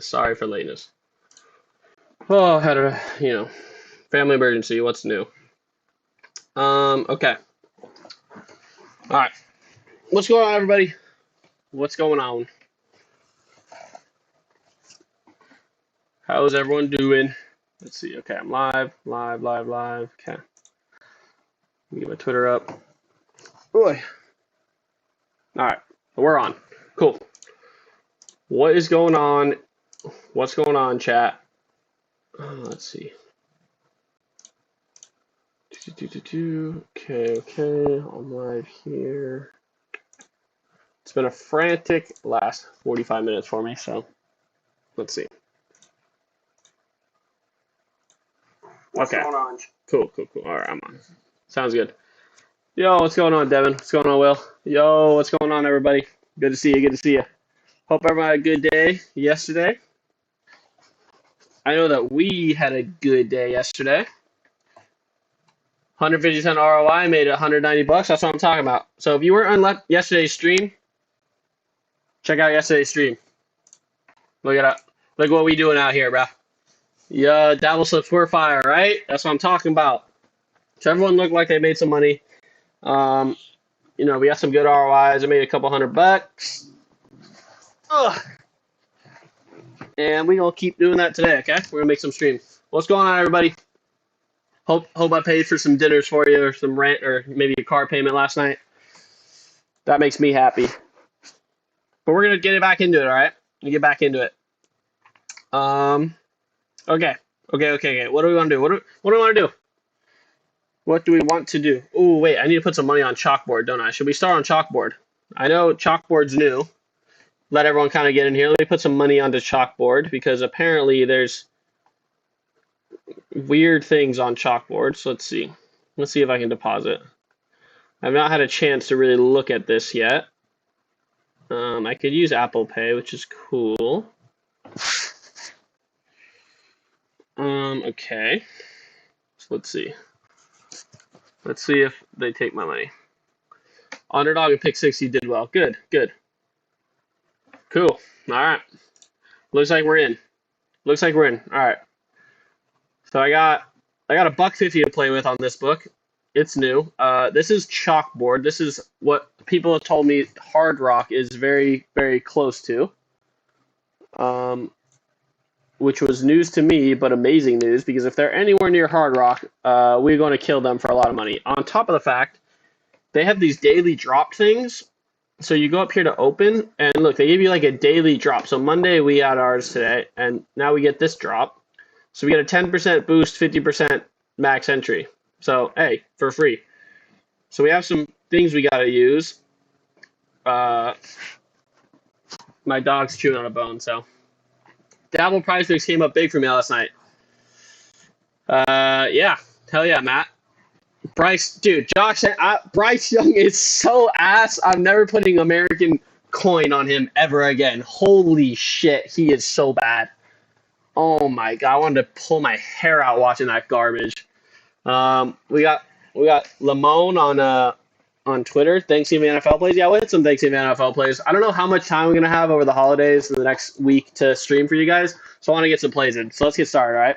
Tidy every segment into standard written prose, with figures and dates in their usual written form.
Sorry for lateness. Oh, had a family emergency. What's new? Okay. All right. What's going on, everybody? What's going on? How's everyone doing? Let's see. Okay, I'm live. Okay. Let me get my Twitter up. Boy. All right. We're on. Cool. What is going on? What's going on, chat? Let's see. Okay. I'm live here. It's been a frantic last 45 minutes for me, so let's see. Okay. What's going on? Cool. All right, I'm on. Sounds good. Yo, what's going on, Devin? What's going on, Will? Yo, what's going on, everybody? Good to see you. Hope everyone had a good day yesterday. I know that we had a good day yesterday. 150% ROI made it 190 bucks. That's what I'm talking about. So if you weren't on yesterday's stream, check out yesterday's stream. Look it up. Look what we doing out here, bro. Yeah, dabble slips were fire, right? That's what I'm talking about. So everyone looked like they made some money. We got some good ROIs. I made a couple $100. Ugh. And we're gonna keep doing that today, okay? We're gonna make some streams. What's going on, everybody? Hope I paid for some dinners for you, or some rent, or maybe a car payment last night. That makes me happy. But we're gonna get back into it, all right? Get back into it. Okay. What do we want to do? What do we want to do? What do we want to do? Oh, wait, I need to put some money on Chalkboard, don't I? Should we start on Chalkboard? I know Chalkboard's new. Let everyone kind of get in here. Let me put some money onto Chalkboard because apparently there's weird things on Chalkboard. So let's see. Let's see if I can deposit. I've not had a chance to really look at this yet. I could use Apple Pay, which is cool. Okay. So let's see. Let's see if they take my money. Underdog and pick 60 did well. Good. Cool. All right. Looks like we're in. All right. So I got a $1.50 to play with on this book. It's new. This is Chalkboard. This is what people have told me Hard Rock is very, very close to. Which was news to me, but amazing news, because if they're anywhere near Hard Rock, we're going to kill them for a lot of money. On top of the fact, they have these daily drop things. So you go up here to open, and look, they give you like a daily drop. So Monday we had ours today, and now we get this drop. So we get a 10% boost, 50% max entry. So, hey, for free. So we have some things we got to use. My dog's chewing on a bone, so. Dabble prize picks came up big for me last night. Yeah. Hell yeah, Matt. Bryce, dude, Bryce Young is so ass. I'm never putting American coin on him ever again. Holy shit, he is so bad. Oh my god, I wanted to pull my hair out watching that garbage. We got Lamone on Twitter. Thanksgiving NFL plays. Yeah, we had some Thanksgiving NFL plays. I don't know how much time we're gonna have over the holidays in the next week to stream for you guys. So I want to get some plays in. So let's get started, all right?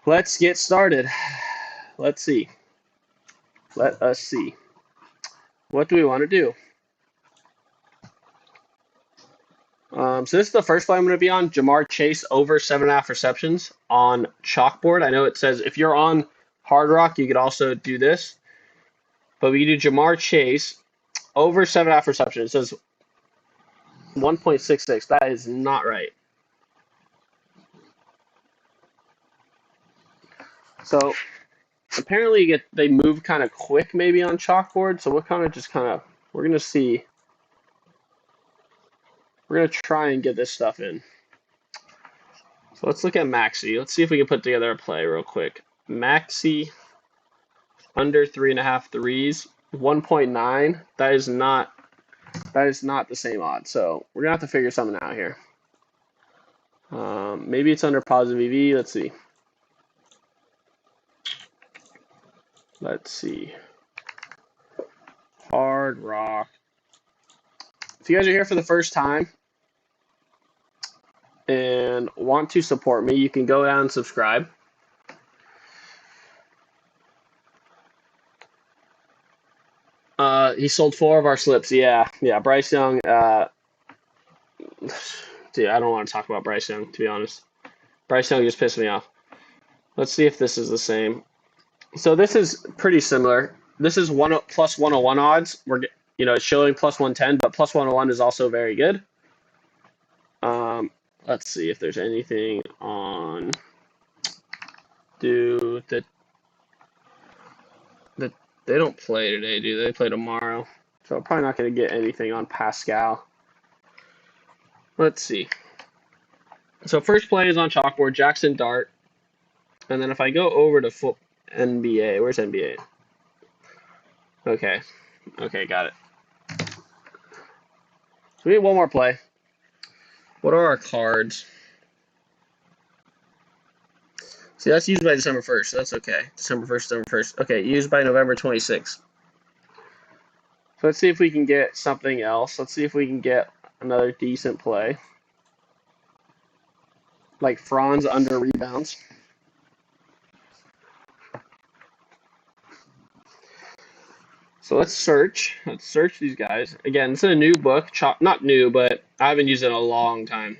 Let's get started. Let's see. Let us see. What do we want to do? So this is the first play I'm going to be on. Jamar Chase over 7.5 receptions on Chalkboard. I know it says if you're on Hard Rock, you could also do this. But we do Jamar Chase over 7.5 receptions. It says 1.66. That is not right. So apparently they move kind of quick maybe on Chalkboard. So we're going to see. We're going to try and get this stuff in. So let's look at Maxi. Let's see if we can put together a play real quick. Maxi under 3.5 threes, 1.9. That is not the same odd. So we're gonna have to figure something out here. Maybe it's under positive EV. Let's see. Hard Rock. If you guys are here for the first time, and want to support me, you can go down and subscribe. He sold 4 of our slips. Yeah, Bryce Young. Dude, I don't want to talk about Bryce Young, to be honest. Bryce Young just pissed me off. Let's see if this is the same. So this is pretty similar. This is plus 101 odds. It's showing plus 110, but plus 101 is also very good. Let's see if there's anything on. They don't play today, do they? They play tomorrow. So I'm probably not going to get anything on Pascal. Let's see. So first play is on chalkboard, Jackson Dart. And then if I go over to NBA, where's NBA? Okay, got it. So we need one more play. What are our cards? See, that's used by December 1st, so that's okay. December 1st. Okay, used by November 26th. So let's see if we can get something else. Let's see if we can get another decent play. Like Franz under rebounds. So let's search. Let's search these guys. Again, this is a new book. Not new, but I haven't used it in a long time.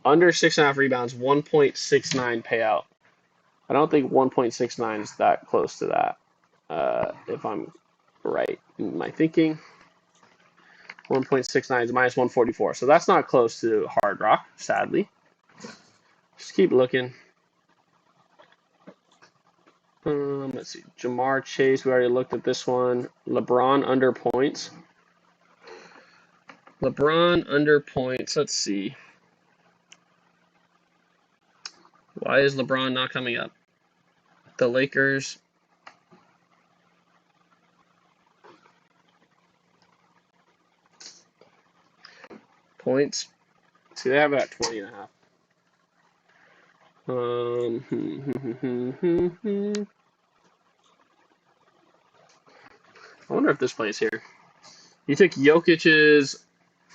Under 6.5 rebounds, 1.69 payout. I don't think 1.69 is that close to that, if I'm right in my thinking. 1.69 is minus 144. So that's not close to Hard Rock, sadly. Just keep looking. Let's see. Jamar Chase, we already looked at this one. LeBron under points. Let's see. Why is LeBron not coming up? The Lakers. Points. See, they have it at 20.5. I wonder if this plays here. You took Jokic's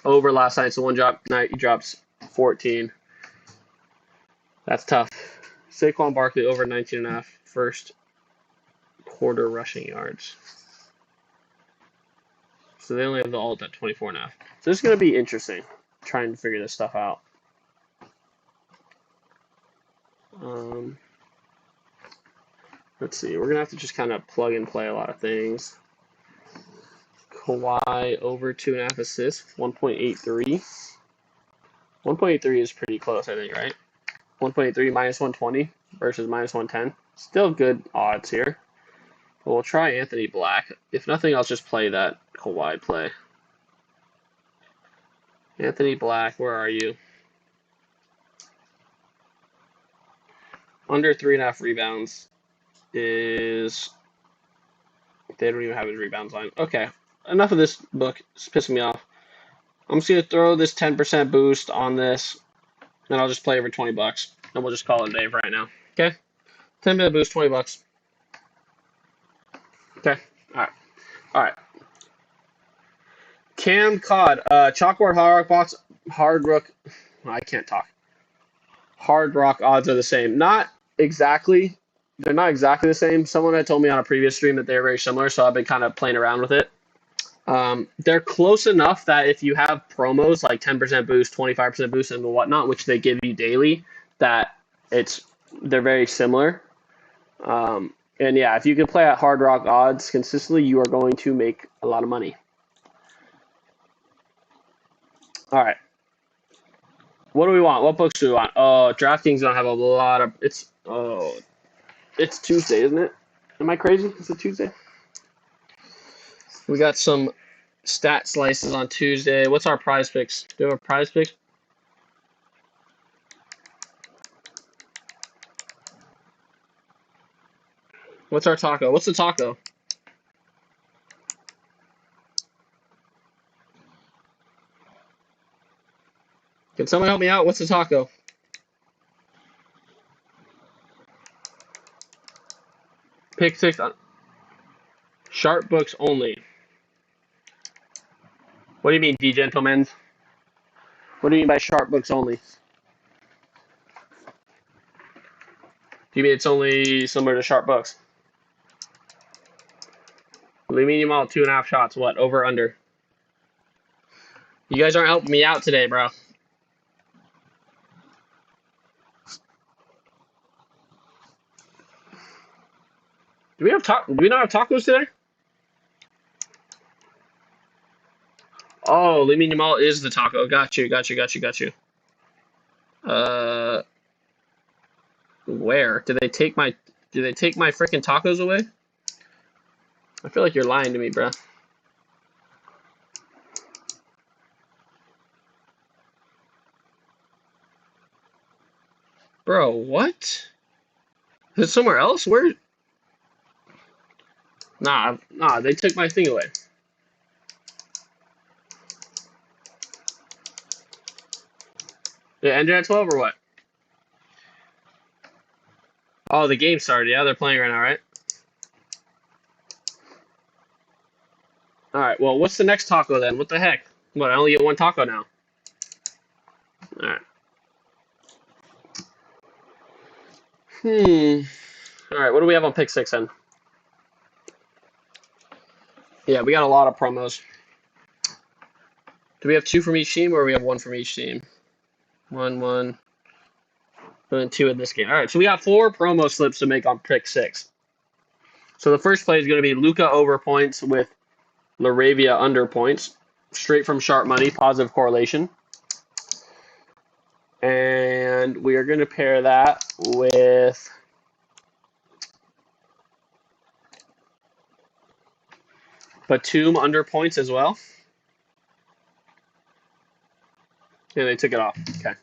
over last night, so one night he drops 14. That's tough. Saquon Barkley over 19.5 first quarter rushing yards. So they only have the alt at 24.5. So this is going to be interesting, trying to figure this stuff out. Let's see. We're going to have to just kind of plug and play a lot of things. Kawhi over 2.5 assists, 1.83. 1.83 is pretty close, I think, right? 1.83 minus 120 versus minus 110. Still good odds here. But we'll try Anthony Black. If nothing, I'll just play that Kawhi play. Anthony Black, where are you? Under 3.5 rebounds is... They don't even have his rebounds line. Okay, enough of this book. It's pissing me off. I'm just going to throw this 10% boost on this, and I'll just play over 20 bucks. And we'll just call it a day for right now. Okay? 10% boost, 20 bucks. Okay. All right. Cam Cod, chalkboard Hard Rock odds are the same. Not exactly. They're not exactly the same. Someone had told me on a previous stream that they're very similar, so I've been kind of playing around with it. They're close enough that if you have promos like 10% boost, 25% boost, and whatnot, which they give you daily, that they're very similar. And yeah, if you can play at Hard Rock odds consistently, you are going to make a lot of money. All right. What do we want? What books do we want? Oh, DraftKings don't have a lot of. It's Tuesday, isn't it? Am I crazy? Is it Tuesday? We got some stat slices on Tuesday. What's our prize picks? Do we have a prize pick? What's our taco? What's the taco? Can someone help me out? What's the taco? Pick 6 on sharp books only. What do you mean, D gentlemen? What do you mean by sharp books only? Do you mean it's only similar to sharp books? Medium all 2.5 shots. What? Over, under? You guys aren't helping me out today, bro. Do we not have tacos today? Oh, Limit Yamal is the taco. Got you. Where? Did they take my freaking tacos away? I feel like you're lying to me, bro. Bro, what? Is it somewhere else? Where? Nah, they took my thing away. It ended at 12 or what? Oh, the game started. Yeah, they're playing right now, right? All right. Well, what's the next taco then? What the heck? What? I only get one taco now. All right. All right. What do we have on pick 6 then? Yeah, we got a lot of promos. Do we have 2 from each team, or we have 1 from each team? 1, 1, and then 2 in this game. All right. So we got 4 promo slips to make on pick 6. So the first play is going to be Luca over points with Laravia under points, straight from sharp money, positive correlation. And we are going to pair that with Batum under points as well. And they took it off. Okay.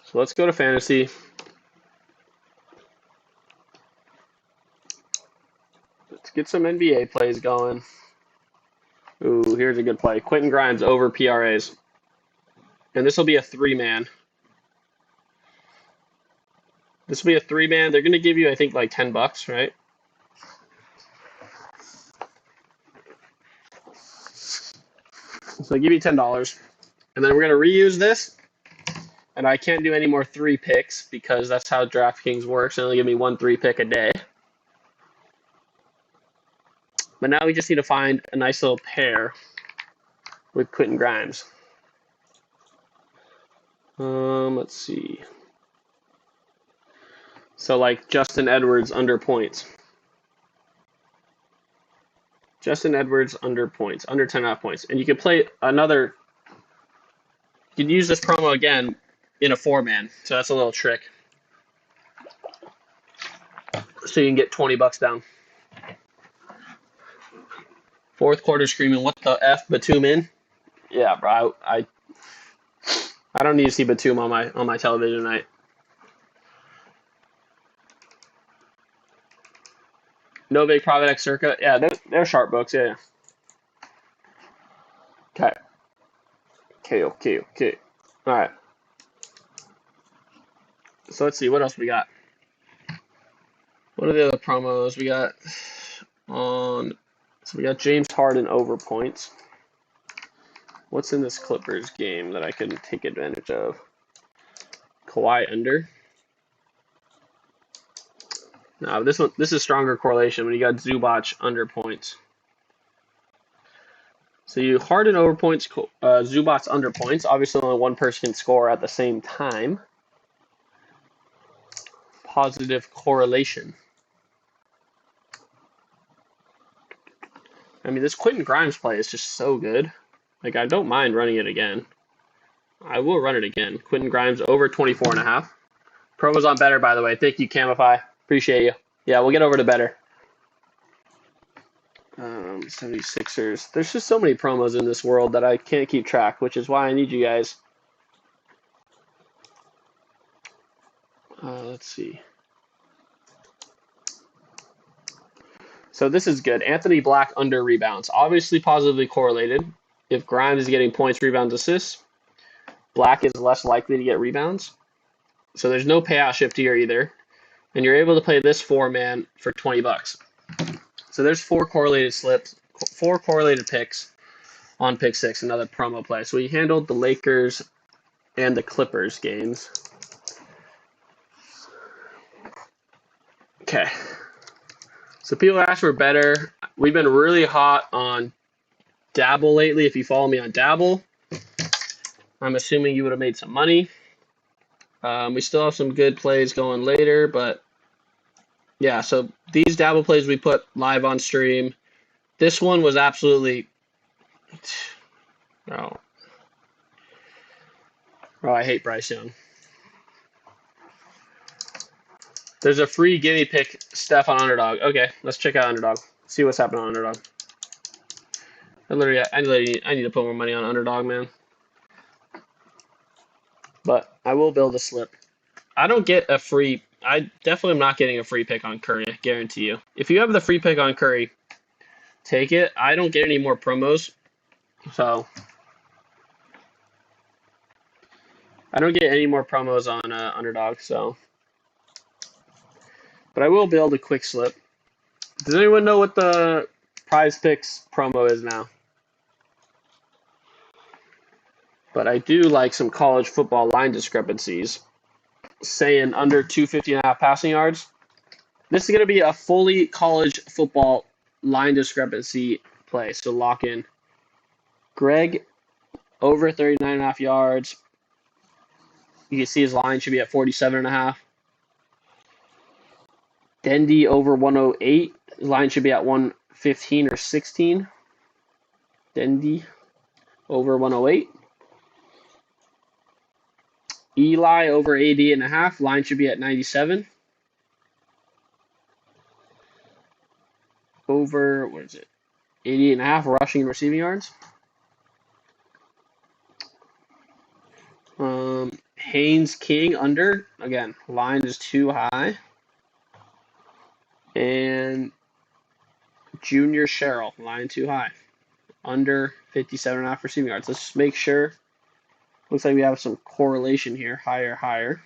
So let's go to fantasy. Let's get some NBA plays going. Ooh, here's a good play. Quentin Grimes over PRAs. And this will be a 3-man. This will be a 3-man. They're going to give you, I think, like $10, right? So they give you $10. And then we're going to reuse this. And I can't do any more 3 picks because that's how DraftKings works. They only give me 1 3 pick a day. But now we just need to find a nice little pair with Quentin Grimes. Let's see. So like Justin Edwards under points. Justin Edwards under points, under 10.5 points. And you can play another, you can use this promo again in a 4-man. So that's a little trick. So you can get $20 down. Fourth quarter screaming, what the F, Batum in? Yeah, bro, I don't need to see Batum on my television tonight. No big private X circa. Yeah, they're sharp books, yeah. Okay. Alright. So let's see, what else we got? What are the other promos we got on? So we got James Harden over points. What's in this Clippers game that I can take advantage of? Kawhi under. No, this is stronger correlation when you got Zubac under points. So you Harden over points, Zubac under points. Obviously, only one person can score at the same time. Positive correlation. I mean, this Quentin Grimes play is just so good. Like, I don't mind running it again. I will run it again. Quentin Grimes over 24.5. Promo's on better, by the way. Thank you, Camify. Appreciate you. Yeah, we'll get over to better. 76ers. There's just so many promos in this world that I can't keep track, which is why I need you guys. Let's see. So this is good. Anthony Black under rebounds. Obviously positively correlated. If Grimes is getting points, rebounds, assists, Black is less likely to get rebounds. So there's no payout shift here either. And you're able to play this 4-man for $20. So there's 4 correlated slips, 4 correlated picks on pick six, another promo play. So we handled the Lakers and the Clippers games. Okay. So people ask for better. We've been really hot on Dabble lately. If you follow me on Dabble, I'm assuming you would have made some money. We still have some good plays going later, but yeah, so these Dabble plays we put live on stream. This one was absolutely... Oh, I hate Bryce Young. There's a free gimme pick Steph on Underdog. Okay, let's check out Underdog. See what's happening on Underdog. I need to put more money on Underdog, man. But I will build a slip. I don't get a free... I definitely am not getting a free pick on Curry, I guarantee you. If you have the free pick on Curry, take it. I don't get any more promos, so... I don't get any more promos on Underdog, so... But I will build a quick slip. Does anyone know what the Prize Picks promo is now? But I do like some college football line discrepancies. Saying under 250.5 passing yards. This is going to be a fully college football line discrepancy play. So lock in. Greg, over 39.5 yards. You can see his line should be at 47.5. Dendy over 108. His line should be at 115 or 16. Dendy over 108. Eli over 80.5. Line should be at 97. Over, what is it? 88.5 rushing and receiving yards. Haynes King under. Again, line is too high. And Junior Sherrill, line too high. Under 57.5 receiving yards. Let's just make sure. Looks like we have some correlation here. Higher.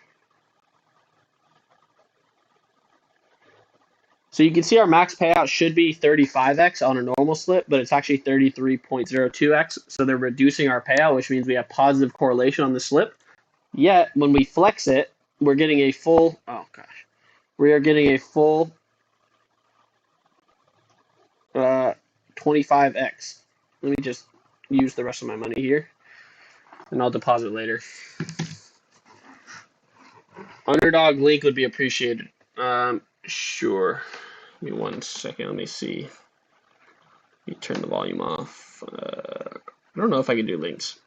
So you can see our max payout should be 35x on a normal slip, but it's actually 33.02x. So they're reducing our payout, which means we have positive correlation on the slip. Yet, when we flex it, we're getting a full... Oh, gosh. We are getting a full 25x. Let me just use the rest of my money here, and I'll deposit later. Underdog link would be appreciated. Sure. Give me 1 second. Let me see. Let me turn the volume off. I don't know if I can do links.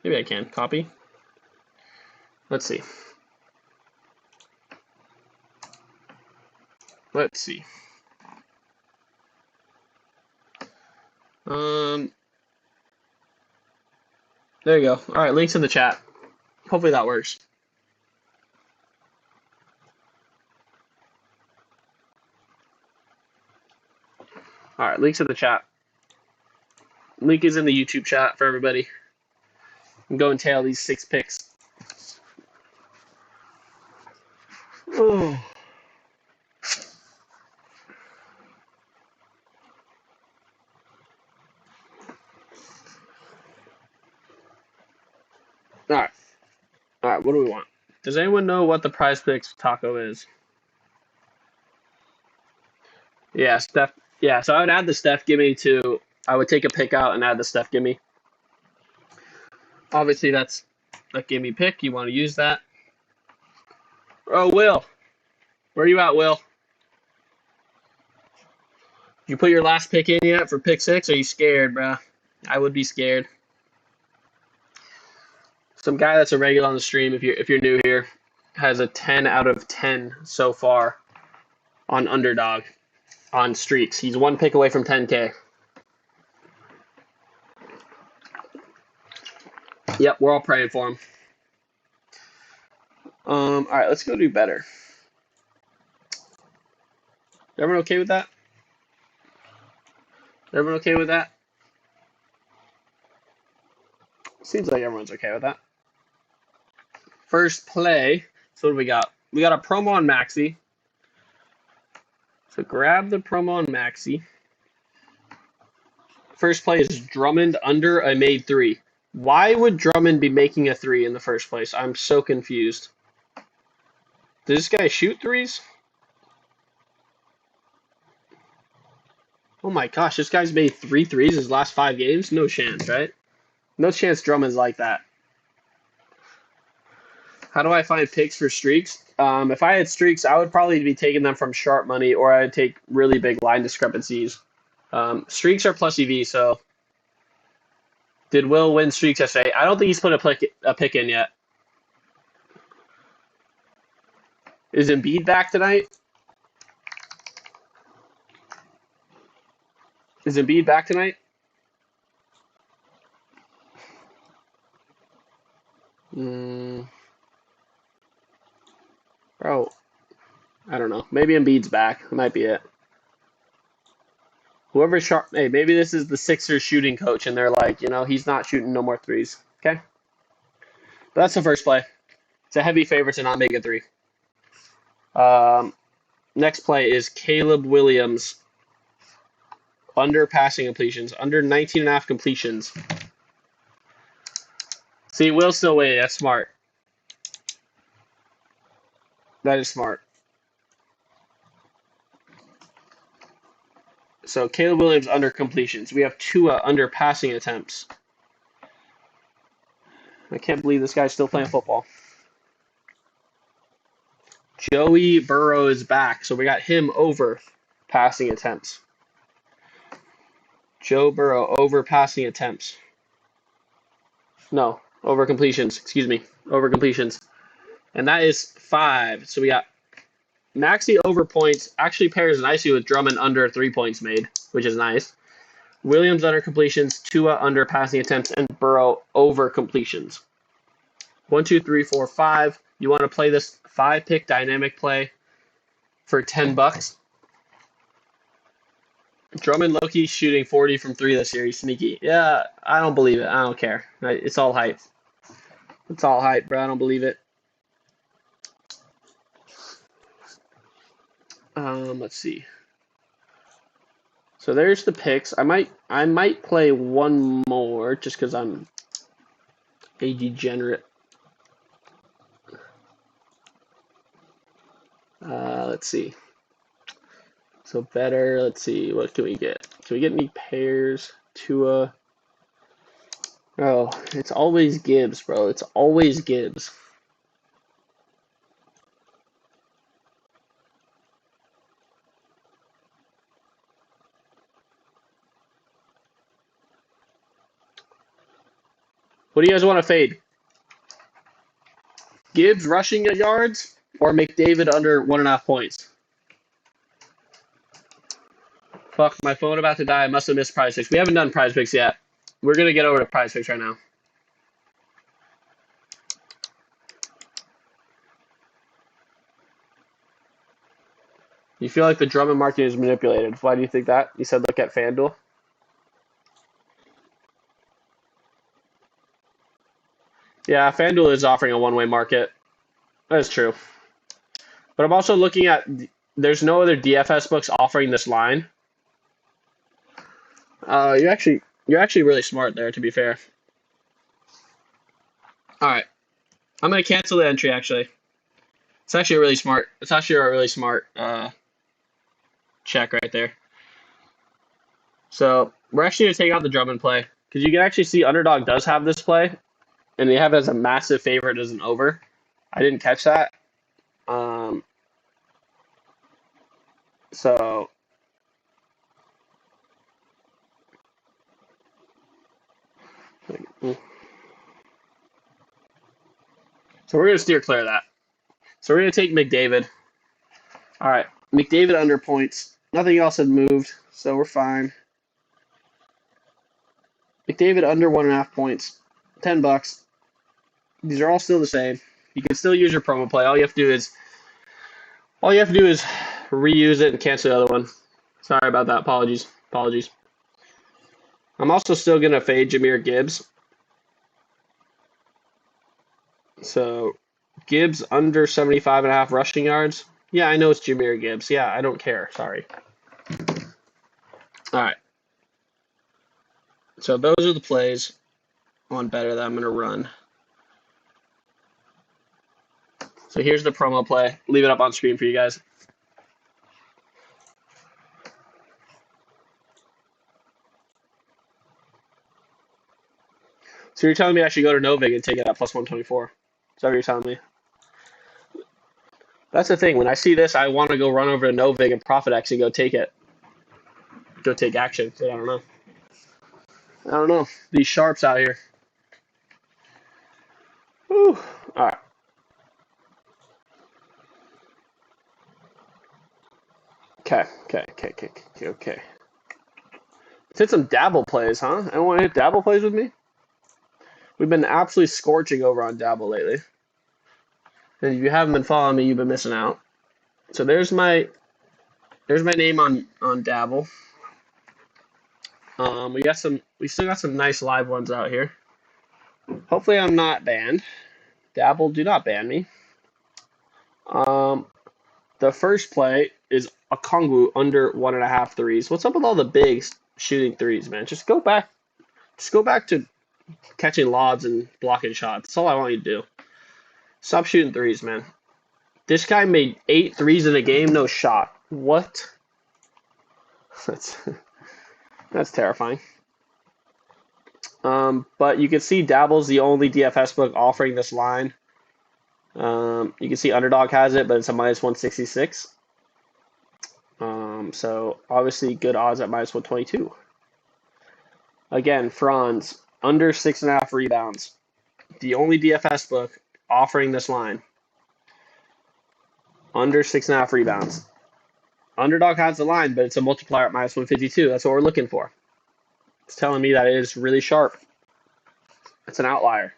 Maybe I can. Copy. Let's see. There you go. All right, links in the chat. Hopefully that works. All right, links in the chat. Link is in the YouTube chat for everybody. And go and tail these 6 picks. Oh. All right, what do we want? Does anyone know what the Prize Picks taco is? Yeah, Steph. Yeah, so I would add the Steph gimme to... I would take a pick out and add the Steph gimme. Obviously, that's a gimme pick. You want to use that. Oh, Will. Where are you at, Will? Did you put your last pick in yet for pick 6? Are you scared, bruh? I would be scared. Some guy that's a regular on the stream, if you're new here, has a 10 out of 10 so far on Underdog on streaks. He's 1 pick away from 10K. Yep, we're all praying for him. All right, let's go do better. Everyone okay with that? Everyone okay with that? Seems like everyone's okay with that. First play. So what do we got? We got a promo on Maxi. So grab the promo on Maxi. First play is Drummond under a made 3. Why would Drummond be making a 3 in the first place? I'm so confused. Does this guy shoot threes? Oh my gosh, this guy's made 3 threes his last 5 games? No chance, right? No chance Drummond's like that. How do I find picks for streaks? If I had streaks, I would probably be taking them from sharp money, or I'd take really big line discrepancies. Streaks are plus EV, so did Will win streaks yesterday? I don't think he's put a pick in yet. Is Embiid back tonight? Is Embiid back tonight? Bro, I don't know. Maybe Embiid's back. That might be it. Whoever's sharp, hey, maybe this is the Sixers shooting coach, and they're like, he's not shooting no more threes. Okay, but that's the first play. It's a heavy favorite to not make a 3. Next play is Caleb Williams under passing completions, under 19.5 completions. See, Will still waiting. That's smart. That is smart. So Caleb Williams under completions. We have Tua under passing attempts. I can't believe this guy's still playing football. Joey Burrow is back, so we got him over passing attempts. Joe Burrow over passing attempts. No, over completions. Excuse me, over completions. And that is 5. So we got Maxey over points. Actually pairs nicely with Drummond under 3 points made, which is nice. Williams under completions, Tua under passing attempts, and Burrow over completions. 1, 2, 3, 4, 5. You want to play this 5-pick dynamic play for $10? Drummond Loki shooting 40 from 3 this year. He's sneaky. Yeah, I don't believe it. I don't care. It's all hype. It's all hype, bro. I don't believe it. Let's see. So there's the picks. I might play one more just because I'm a degenerate. Let's see. So better. Let's see. What can we get? Can we get any pairs? Tua. Oh, it's always Gibbs, bro. It's always Gibbs. What do you guys want to fade? Gibbs rushing yards or McDavid under 1.5 points? Fuck, my phone about to die. I must have missed prize picks. We haven't done prize picks yet. We're going to get over to prize picks right now. You feel like the Drummond market is manipulated. Why do you think that? You said look at FanDuel. Yeah, FanDuel is offering a one-way market. That is true. But I'm also looking at, there's no other DFS books offering this line. You're actually really smart there, to be fair. All right. I'm going to cancel the entry, actually. It's actually a really smart check right there. So we're actually going to take out the Drummond play because you can actually see Underdog does have this play, and they have it as a massive favorite as an over. I didn't catch that. So we're going to steer clear of that. So we're going to take McDavid. All right, McDavid under points. Nothing else had moved, so we're fine. McDavid under 1.5 points. $10. These are all still the same. You can still use your promo play. All you have to do is reuse it and cancel the other one. Sorry about that. Apologies. I'm also still gonna fade Jahmyr Gibbs. So Gibbs under 75.5 rushing yards. Yeah, I know it's Jahmyr Gibbs. Yeah, I don't care. Sorry. All right. So those are the plays on better that I'm going to run. So here's the promo play. Leave it up on screen for you guys. So you're telling me I should go to Novig and take it at plus 124? Is that what you're telling me? That's the thing. When I see this, I want to go run over to Novig and Profit X and go take it. Go take action. But I don't know. I don't know. These sharps out here. Whew. All right. Okay. Let's hit some dabble plays, huh? Anyone want to hit dabble plays with me? We've been absolutely scorching over on dabble lately. And if you haven't been following me, you've been missing out. So there's my name on dabble. We still got some nice live ones out here. Hopefully I'm not banned. Dabble, do not ban me. The first play is a Kongu under 1.5 threes. What's up with all the big shooting threes, man? Just go back to catching lods and blocking shots. That's all I want you to do. Stop shooting threes, man. This guy made 8 threes in a game, no shot. What? That's terrifying. But you can see Dabble's the only DFS book offering this line. You can see Underdog has it, but it's a minus 166. So obviously good odds at minus 122. Again, Franz, under 6.5 rebounds. The only DFS book offering this line. Under 6.5 rebounds. Underdog has the line, but it's a multiplier at minus 152. That's what we're looking for. It's telling me that it is really sharp. It's an outlier.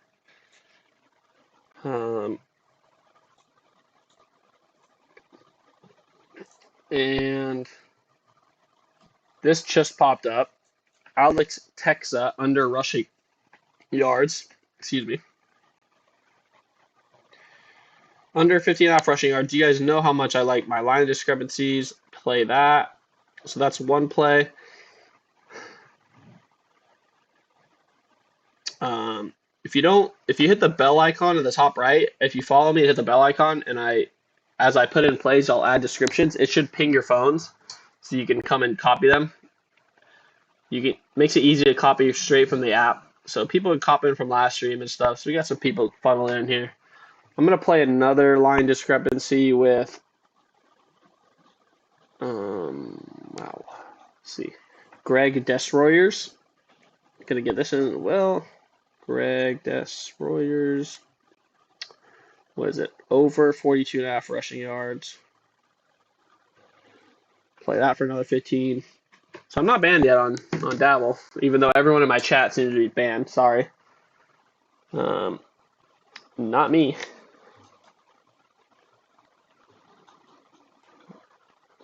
And this just popped up. Alex Texa under rushing yards. Excuse me. Under 15.5 rushing yards. You guys know how much I like my line discrepancies. Play that. So that's one play. If you hit the bell icon at the top right, if you follow me and hit the bell icon, and as I put in plays, I'll add descriptions. It should ping your phones, so you can come and copy them. Makes it easy to copy straight from the app. So people can copy in from last stream and stuff. So we got some people funneling in here. I'm gonna play another line discrepancy with. Wow. Let's see, Greg Destroyers. Gonna get this in well. Greg Destroyers. What is it? Over 42.5 rushing yards. Play that for another 15. So I'm not banned yet on Dabble, even though everyone in my chat seems to be banned. Sorry. Not me.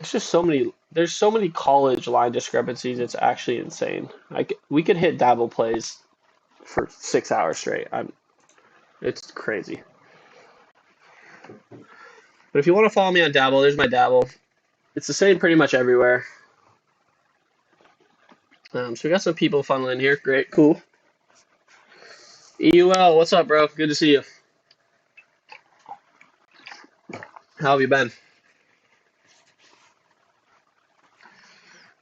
There's so many college line discrepancies. It's actually insane. We could hit Dabble plays for 6 hours straight. It's crazy. But if you want to follow me on Dabble, there's my Dabble. It's the same pretty much everywhere. So we got some people funneling here. Great, cool. EUL, what's up, bro? Good to see you. How have you been?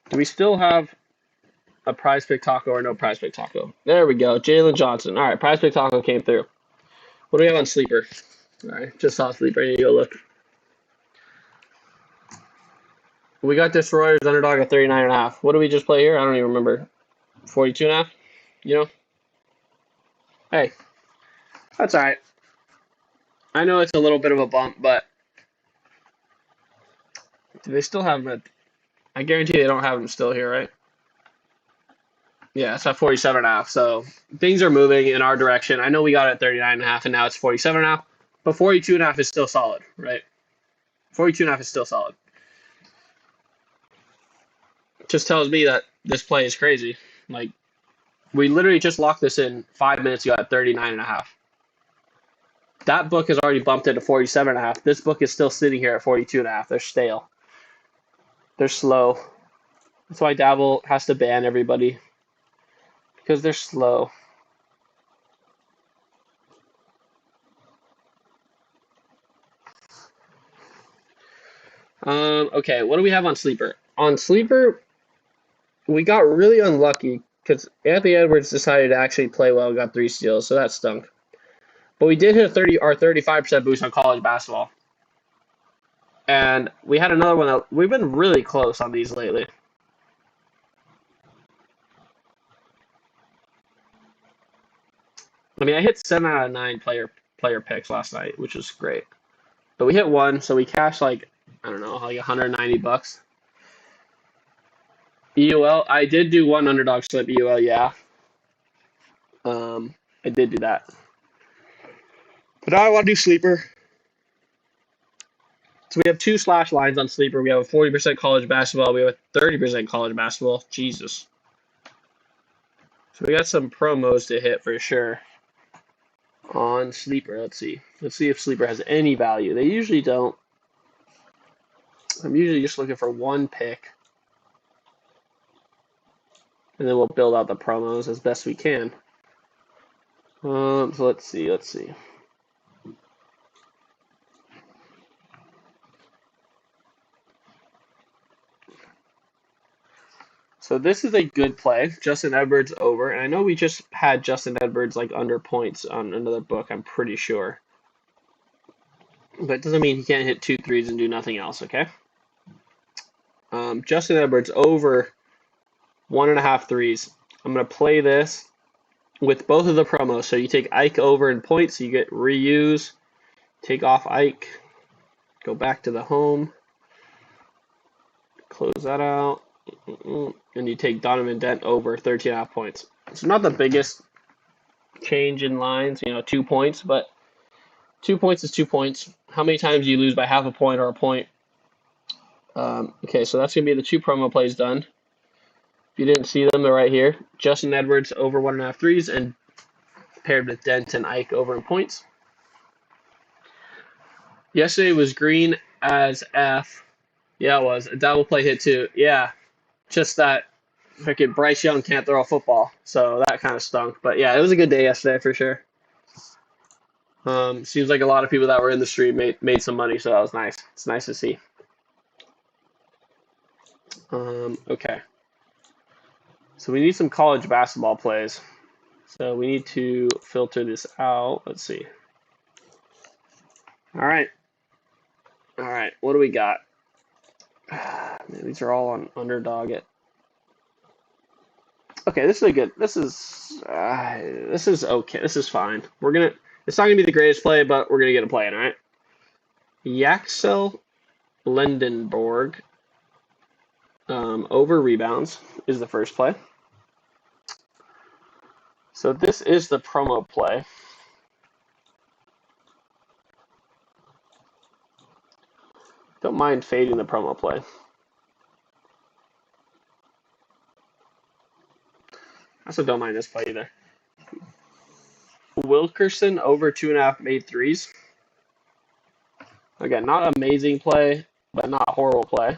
Do we still have a prize pick taco or no prize pick taco? There we go. Jalen Johnson. All right, prize pick taco came through. What do we have on Sleeper? All right, just saw Sleeper. I need to go look. We got Destroyers underdog at 39.5. What do we just play here? I don't even remember. 42.5? You know? Hey, that's all right. I know it's a little bit of a bump, but do they still have them? I guarantee they don't have them still here, right? Yeah, it's at 47.5. So things are moving in our direction. I know we got it at 39.5, and now it's 47.5. But 42.5 is still solid, right? 42.5 is still solid. Just tells me that this play is crazy. Like, we literally just locked this in 5 minutes ago at 39.5. That book has already bumped it to 47.5. This book is still sitting here at 42.5. They're stale. They're slow. That's why Dabble has to ban everybody. because they're slow. Okay, what do we have on Sleeper? On Sleeper, we got really unlucky because Anthony Edwards decided to actually play well, got 3 steals, so that stunk. But we did hit a 30 or 35% boost on college basketball. And we had another one that we've been really close on these lately. I mean, I hit 7 out of 9 player picks last night, which was great. But we hit one, so we cashed like I don't know, like $190. EUL, I did do one underdog slip EUL, yeah. I did do that. But now I want to do Sleeper. So we have 2 slash lines on Sleeper. We have a 40% college basketball. We have a 30% college basketball. Jesus. So we got some promos to hit for sure on Sleeper. Let's see. Let's see if Sleeper has any value. They usually don't. I'm usually just looking for one pick. And then we'll build out the promos as best we can. So let's see. So this is a good play. Justin Edwards over. And I know we just had Justin Edwards like under points on another book, I'm pretty sure. But it doesn't mean he can't hit 2 threes and do nothing else, okay? Justin Edwards over 1.5 threes. I'm going to play this with both of the promos. So you take Ike over in points, so you get reuse. Take off Ike. Go back to the home. Close that out. And you take Donovan Dent over 13.5 points. So not the biggest change in lines, 2 points, but 2 points is 2 points. How many times do you lose by half a point or a point? Okay, so that's going to be the 2 promo plays done. If you didn't see them, they're right here. Justin Edwards over 1.5 threes and paired with Dent and Ike over in points. Yesterday was green as F. Yeah, it was. A double play hit too. Yeah, just that freaking Bryce Young can't throw a football. So that kind of stunk. But yeah, it was a good day yesterday for sure. Seems like a lot of people that were in the stream made some money, so that was nice. It's nice to see. Okay. So we need some college basketball plays. So we need to filter this out. Let's see. All right. What do we got? Man, these are all on underdog it. Okay, this is a good. This is okay. This is fine. It's not gonna be the greatest play, but we're gonna get a play in. All right. Yaxel Lendenborg over rebounds is the first play. So this is the promo play. Don't mind fading the promo play. I also don't mind this play either. Wilkerson over 2.5 made threes. Again, not amazing play, but not horrible play.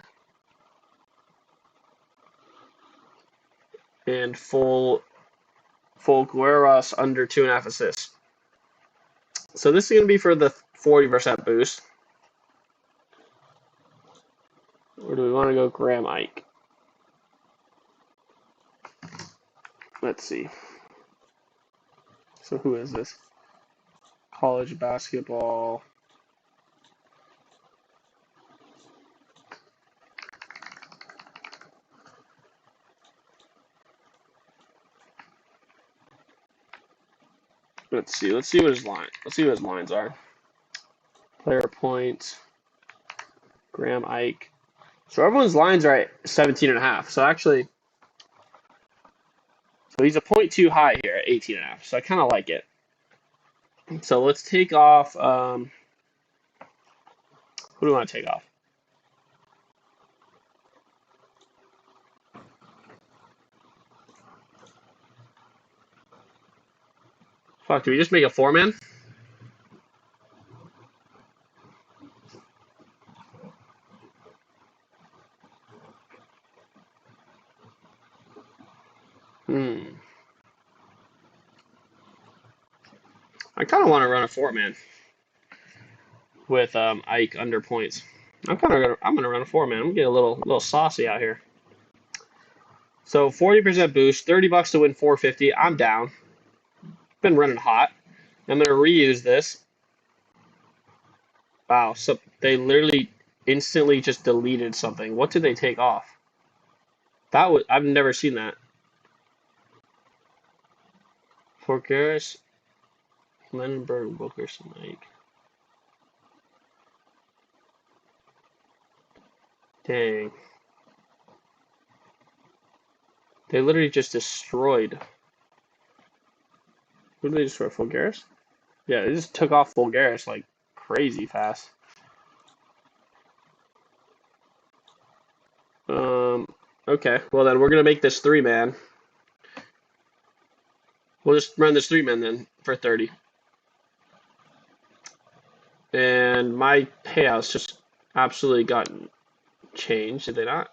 And Fulgueras under 2.5 assists. So this is going to be for the 40% boost. Or do we want to go Graham Ike? Let's see. So who is this? College basketball. Let's see what his lines are. Player points. Graham Ike. So everyone's lines are at 17.5. So actually, he's a point too high here at 18.5. So I kind of like it. So let's take off. Who do we want to take off? Fuck, do we just make a 4-man? kind of want to run a four-man with Ike under points. I'm gonna run a four-man. I'm gonna get a little saucy out here. So 40% boost, $30 to win 450. I'm down. Been running hot. I'm gonna reuse this. Wow, so they literally instantly just deleted something. What did they take off? I've never seen that. Forgaris, Lenenberg, Wilkerson, Ike. Dang. They literally just destroyed. Who did they destroy? Fulgaris? Yeah, they just took off Fulgaris like crazy fast. Okay. Well then we're gonna make this three-man. We'll just run this three-man then for 30. And my payouts just absolutely got changed, did they not?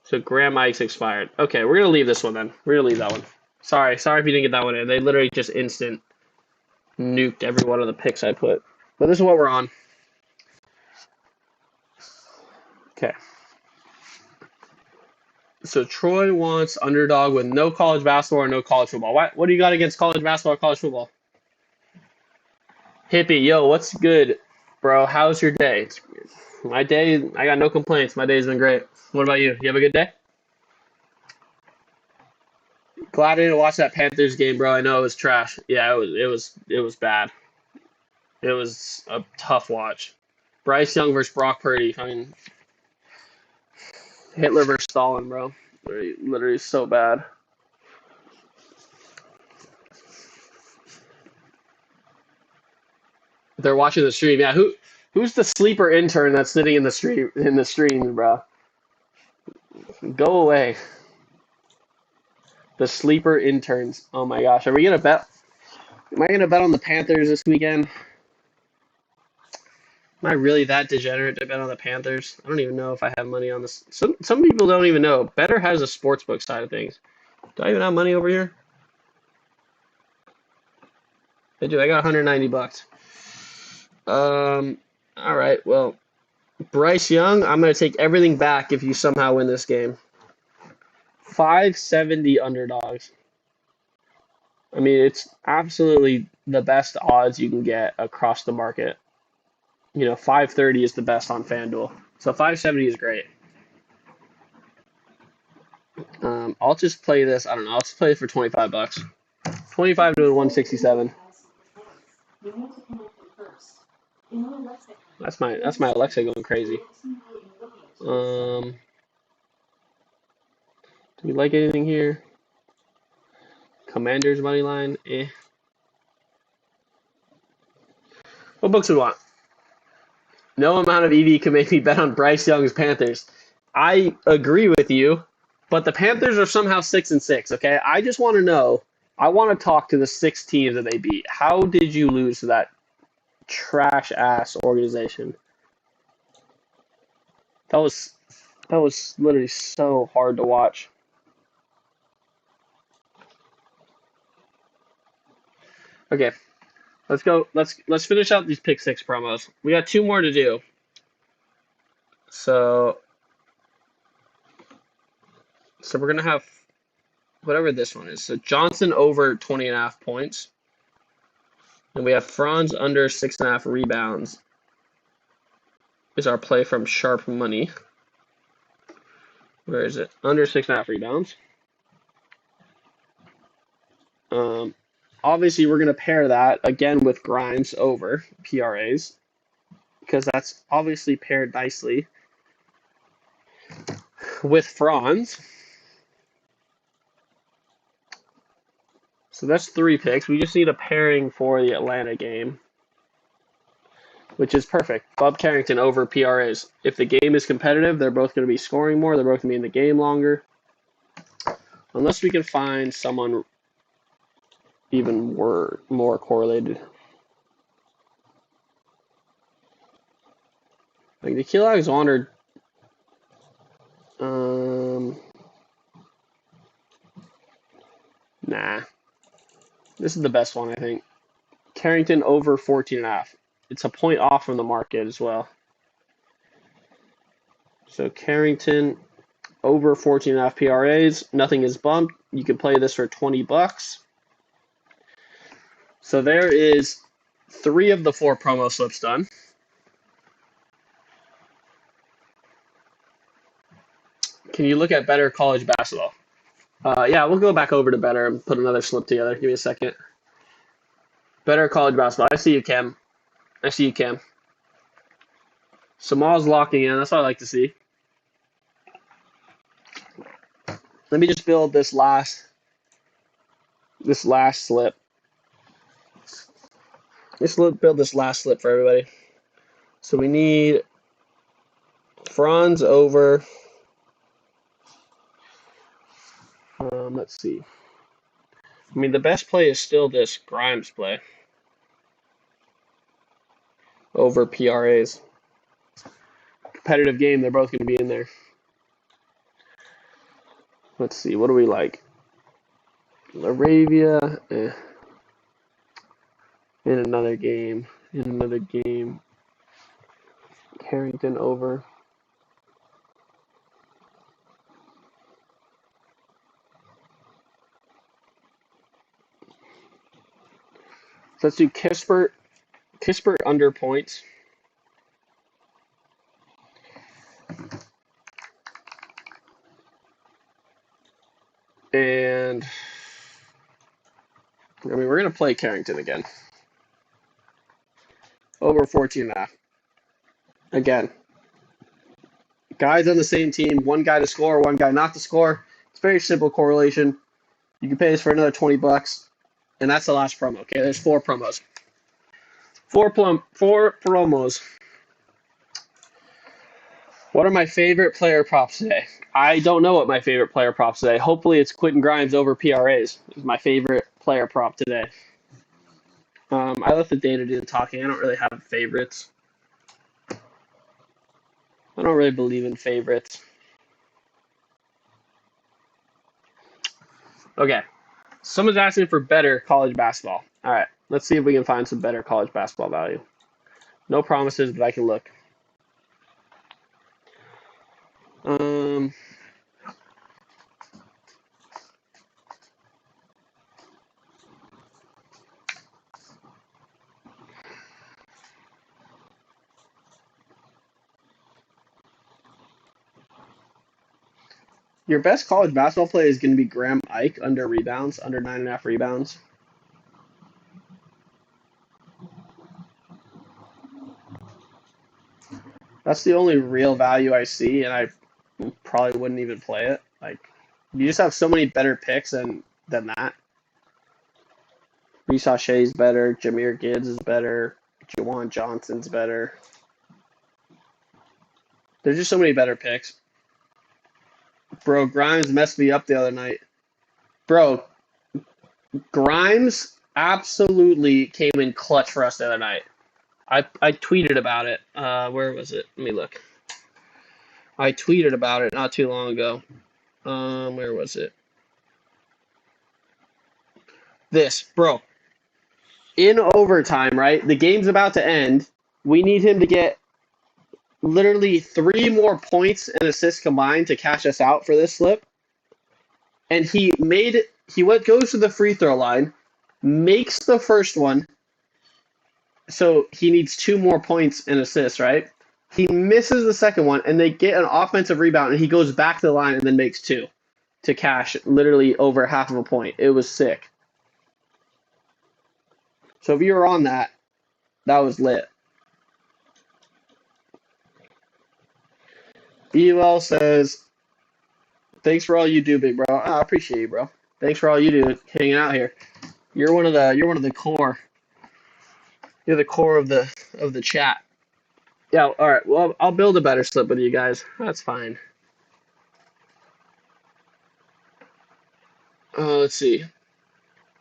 So Graham Mike's expired. Okay, we're gonna leave this one then. We're gonna leave that one. Sorry if you didn't get that one in. They literally just instant nuked every one of the picks I put. But this is what we're on. Okay. So Troy wants underdog with no college basketball or no college football. What do you got against college basketball or college football? Hippie, yo, what's good, bro? How's your day? My day, I got no complaints. My day's been great. What about you? You have a good day? Glad I didn't watch that Panthers game, bro. I know it was trash. Yeah, it was bad. It was a tough watch. Bryce Young versus Brock Purdy. I mean, Hitler versus Stalin, bro. Literally so bad. They're watching the stream. Yeah, who's the sleeper intern that's sitting in the stream, bro? Go away. The sleeper interns. Oh my gosh. Are we gonna bet? Am I gonna bet on the Panthers this weekend? Am I really that degenerate to bet on the Panthers? I don't even know if I have money on this. Some people don't even know. Better has a sportsbook side of things. Do I even have money over here? I do. I got 190 bucks. All right. Well, Bryce Young, I'm gonna take everything back if you somehow win this game. 570 underdogs. I mean, it's absolutely the best odds you can get across the market. 530 is the best on FanDuel. So 570 is great. I'll just play this. I don't know. I'll just play it for 25 bucks. 25 to 167. That's my Alexa going crazy. Do we like anything here? Commanders money line. What books do we want? No amount of EV can make me bet on Bryce Young's Panthers. I agree with you, but the Panthers are somehow 6-6. Okay, I just want to know. I want to talk to the 6 teams that they beat. How did you lose to that trash ass organization? That was literally so hard to watch. Okay, let's go. Let's finish out these pick six promos. We got 2 more to do. So we're gonna have whatever this one is. So Johnson over 20.5 points. And we have Franz under 6.5 rebounds. Is our play from Sharp Money. Where is it? Under 6.5 rebounds. Obviously, we're going to pair that again with Grimes over PRAs because that's obviously paired nicely with Franz. So that's 3 picks. We just need a pairing for the Atlanta game, which is perfect. Bob Carrington over PRAs. If the game is competitive, they're both going to be scoring more. They're both going to be in the game longer. Unless we can find someone even more correlated. Like the Nikhil Alexander, Nah. This is the best one, I think. Carrington over 14.5. It's a point off from the market as well. So Carrington over 14.5 PRAs. Nothing is bumped. You can play this for 20 bucks. So there is 3 of the 4 promo slips done. Can you look at better college basketball? Yeah, we'll go back over to better and put another slip together. Give me a second. Better college basketball. I see you, Cam. I see you, Cam. Samal's locking in. That's what I like to see. Let me just build this last slip. Let's build this last slip for everybody. So we need Franz over. Let's see. I mean, the best play is still this Grimes play over PRAs. Competitive game. They're both going to be in there. Let's see. What do we like? Laravia. In another game. Carrington over. So let's do Kispert under points. And I mean, we're going to play Carrington again. Over 14.5. Again. Guys on the same team, one guy to score, one guy not to score. It's very simple correlation. You can pay this for another 20 bucks. And that's the last promo. Okay, there's 4 promos. 4 promos. What are my favorite player props today? I don't know what my favorite player props today. Hopefully it's Quentin Grimes over PRAs. Is my favorite player prop today. I let the data do the talking. I don't really have favorites. I don't really believe in favorites. Okay. Someone's asking for better college basketball. All right. Let's see if we can find some better college basketball value. No promises, but I can look. Your best college basketball play is going to be Graham Ike under rebounds, under 9.5 rebounds. That's the only real value I see, and I probably wouldn't even play it. Like, you just have so many better picks than that. Reese Shay's better. Jahmyr Gibbs is better. Jawan Johnson's better. There's just so many better picks. Bro, Grimes messed me up the other night. Bro, Grimes absolutely came in clutch for us the other night. I tweeted about it. Where was it? Let me look. I tweeted about it not too long ago. Where was it? This, bro. In overtime, right? The game's about to end. We need him to get literally 3 more points and assists combined to cash us out for this slip. And goes to the free throw line, makes the first one. So he needs 2 more points and assists, right? He misses the second one, and they get an offensive rebound, and he goes back to the line and then makes 2 to cash literally over half of a point. It was sick. So if you were on that, that was lit. EUL says, thanks for all you do, big bro. Oh, I appreciate you, bro. Thanks for all you do hanging out here. You're one of the core. You're the core of the chat. Yeah, all right. Well, I'll build a better slip with you guys. That's fine. Let's see.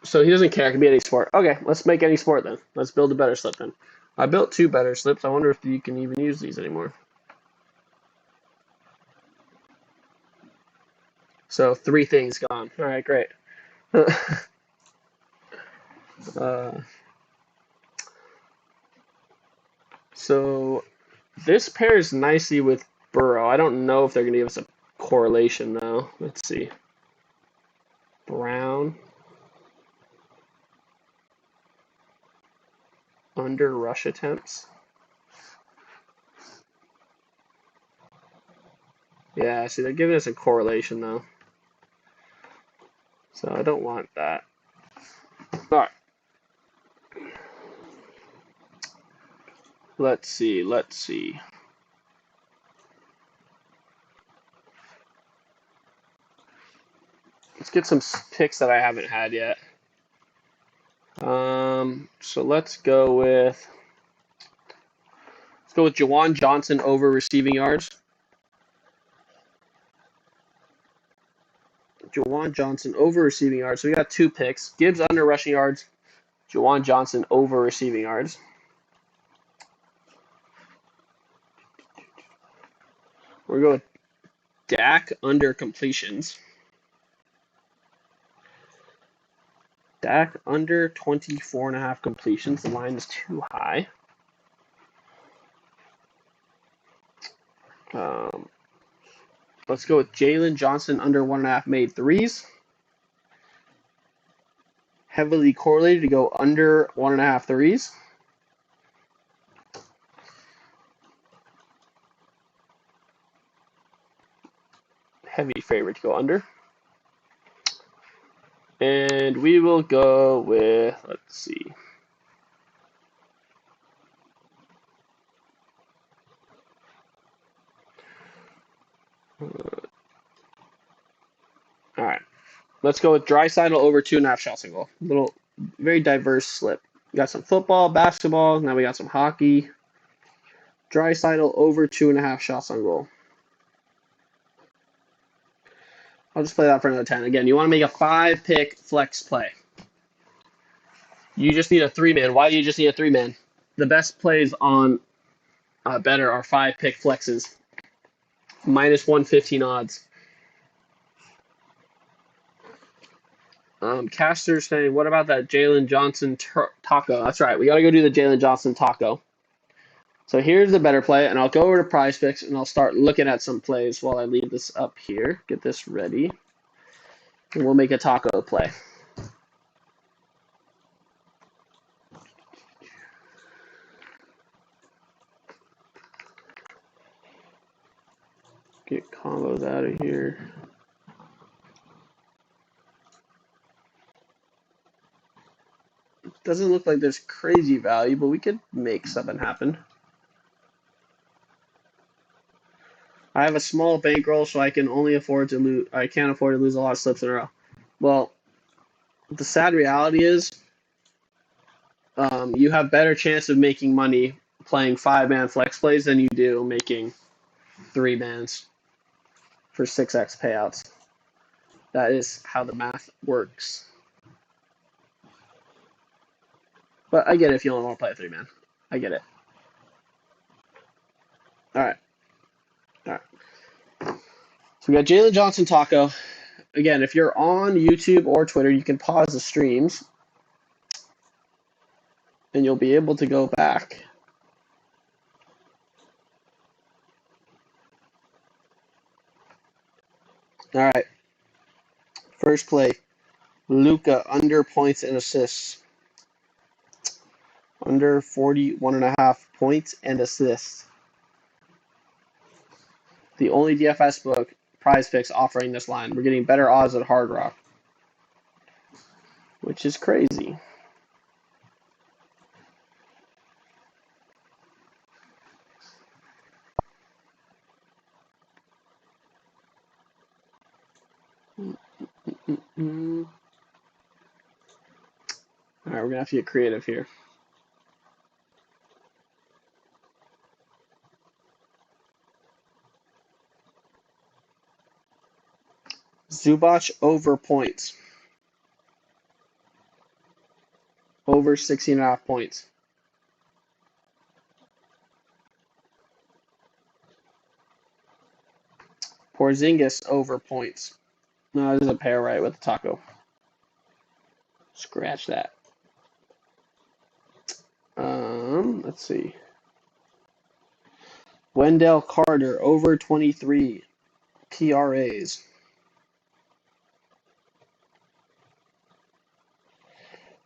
So he doesn't care. It can be any sport. Okay, let's make any sport then. Let's build a better slip then. I built 2 better slips. I wonder if you can even use these anymore. So 3 things gone. All right, great. So this pairs nicely with Burrow. I don't know if they're going to give us a correlation, though. Let's see. Brown. Under rush attempts. Yeah, see, they're giving us a correlation, though. So I don't want that. All right. Let's see. Let's get some picks that I haven't had yet. So let's go with Juwan Johnson over receiving yards. Juwan Johnson over receiving yards. So we got 2 picks. Gibbs under rushing yards. Juwan Johnson over receiving yards. We're going with Dak under completions. Dak under 24.5 completions. The line is too high. Let's go with Jalen Johnson under 1.5 made threes. Heavily correlated to go under 1.5 threes. Heavy favorite to go under. And we will go with, let's see. All right. Let's go with Draisaitl over 2.5 shots on goal. Little, very diverse slip. We got some football, basketball. Now we got some hockey. Draisaitl over 2.5 shots on goal. I'll just play that for another 10. Again, you want to make a 5-pick flex play. You just need a 3-man. Why do you just need a 3-man? The best plays on better are 5-pick flexes. Minus 115 odds. Caster's saying, what about that Jalen Johnson taco? That's right. We got to go do the Jalen Johnson taco. So here's the better play, and I'll go over to Prize Picks, and I'll start looking at some plays while I leave this up here. Get this ready. And we'll make a taco play. Get combos out of here. Doesn't look like there's crazy value, but we could make something happen. I have a small bankroll, so I can only afford to lose. I can't afford to lose a lot of slips in a row. Well, the sad reality is, you have better chance of making money playing 5-man flex plays than you do making 3-mans for 6x payouts. That is how the math works. But I get it if you only want to play a 3-man. I get it. All right. So we got Jalen Johnson taco. Again, if you're on YouTube or Twitter, you can pause the streams and you'll be able to go back. All right. First play, Luka under points and assists. Under 41.5 points and assists. The only DFS book, Prize Picks, offering this line. We're getting better odds at Hard Rock, which is crazy. All right, we're going to have to get creative here. Zubac over points. Over 16.5 points. Porzingis over points. No, it doesn't pair right with the taco. Scratch that. Let's see. Wendell Carter, over 23 PRAs.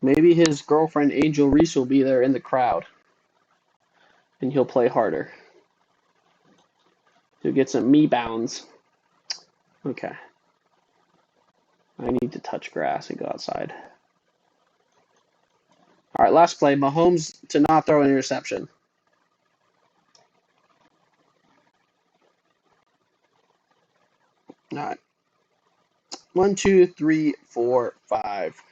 Maybe his girlfriend Angel Reese will be there in the crowd, and he'll play harder. He'll get some me bounds. Okay. I need to touch grass and go outside. All right, last play. Mahomes to not throw an interception. All right. 1, 2, 3, 4, 5.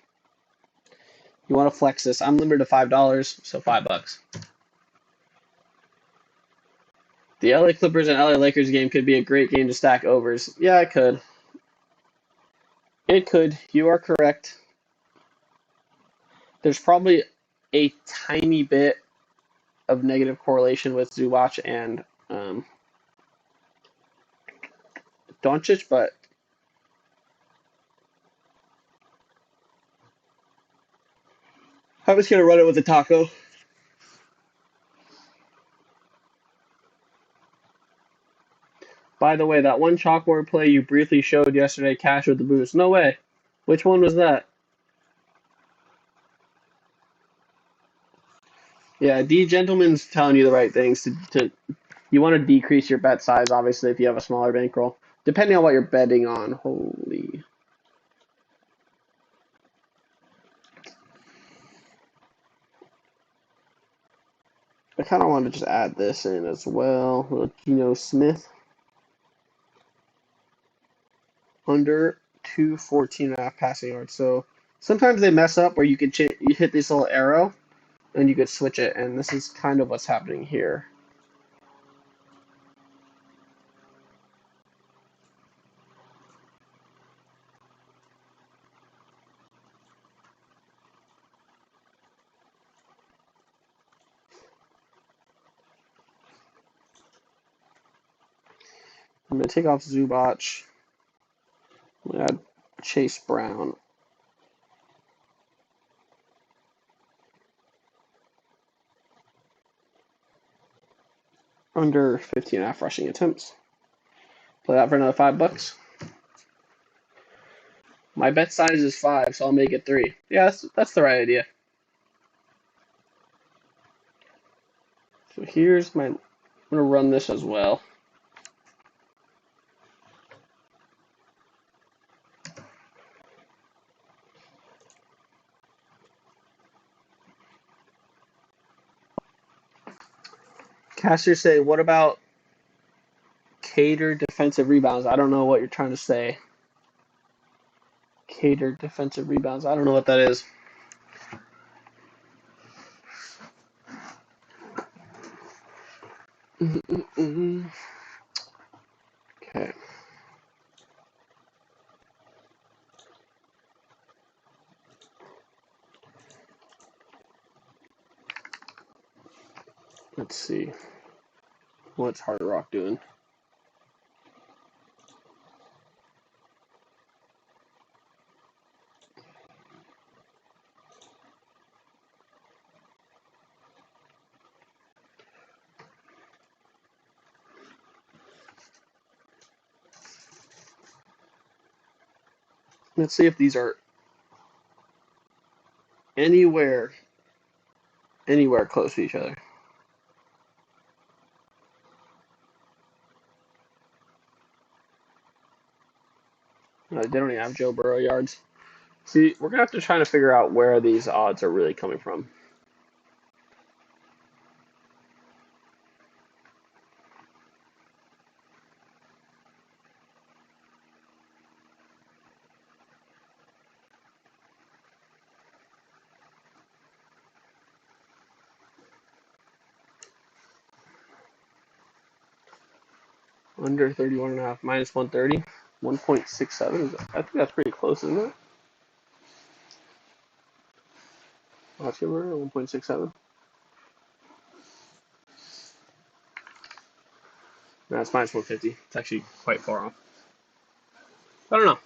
You want to flex this? I'm limited to $5, so $5. The LA Clippers and LA Lakers game could be a great game to stack overs. Yeah, it could. It could. You are correct. There's probably a tiny bit of negative correlation with Zubac and Doncic, but I'm just going to run it with the taco. By the way, that one chalkboard play you briefly showed yesterday, cash with the boost. No way. Which one was that? Yeah, D Gentleman's telling you the right things. You want to decrease your bet size, obviously, if you have a smaller bankroll. Depending on what you're betting on. Holy. I kind of want to just add this in as well. Little Geno Smith. Under 214.5 passing yards. So sometimes they mess up where you could you hit this little arrow and you could switch it, and this is kind of what's happening here. I'm going to take off Zubac. I'm going to add Chase Brown. Under 15.5 rushing attempts. Play that for another $5. My bet size is 5, so I'll make it 3. Yeah, that's the right idea. So here's my. I'm going to run this as well. Casters say, what about catered defensive rebounds? I don't know what you're trying to say. Catered defensive rebounds. I don't know what that is. Okay. Let's see. What's Hard Rock doing? Let's see if these are anywhere close to each other. No, they don't even have Joe Burrow yards. See, we're gonna have to try to figure out where these odds are really coming from. Under 31.5, minus 130, 1.67. I think that's pretty close, isn't it? Watch it, 1.67. No, it's minus 150. It's actually quite far off. I don't know.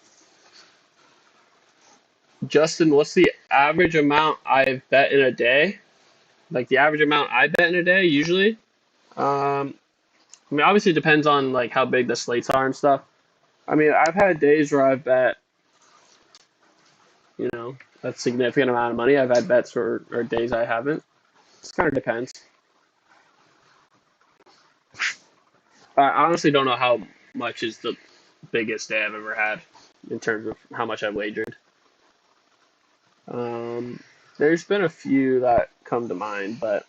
Justin, what's the average amount I bet in a day? Like the average amount I bet in a day usually. Um, I mean, obviously it depends on like how big the slates are and stuff. I mean, I've had days where I've bet, you know, a significant amount of money. I've had bets or days I haven't. It kind of depends. I honestly don't know how much is the biggest day I've ever had in terms of how much I've wagered. Um, there's been a few that come to mind, but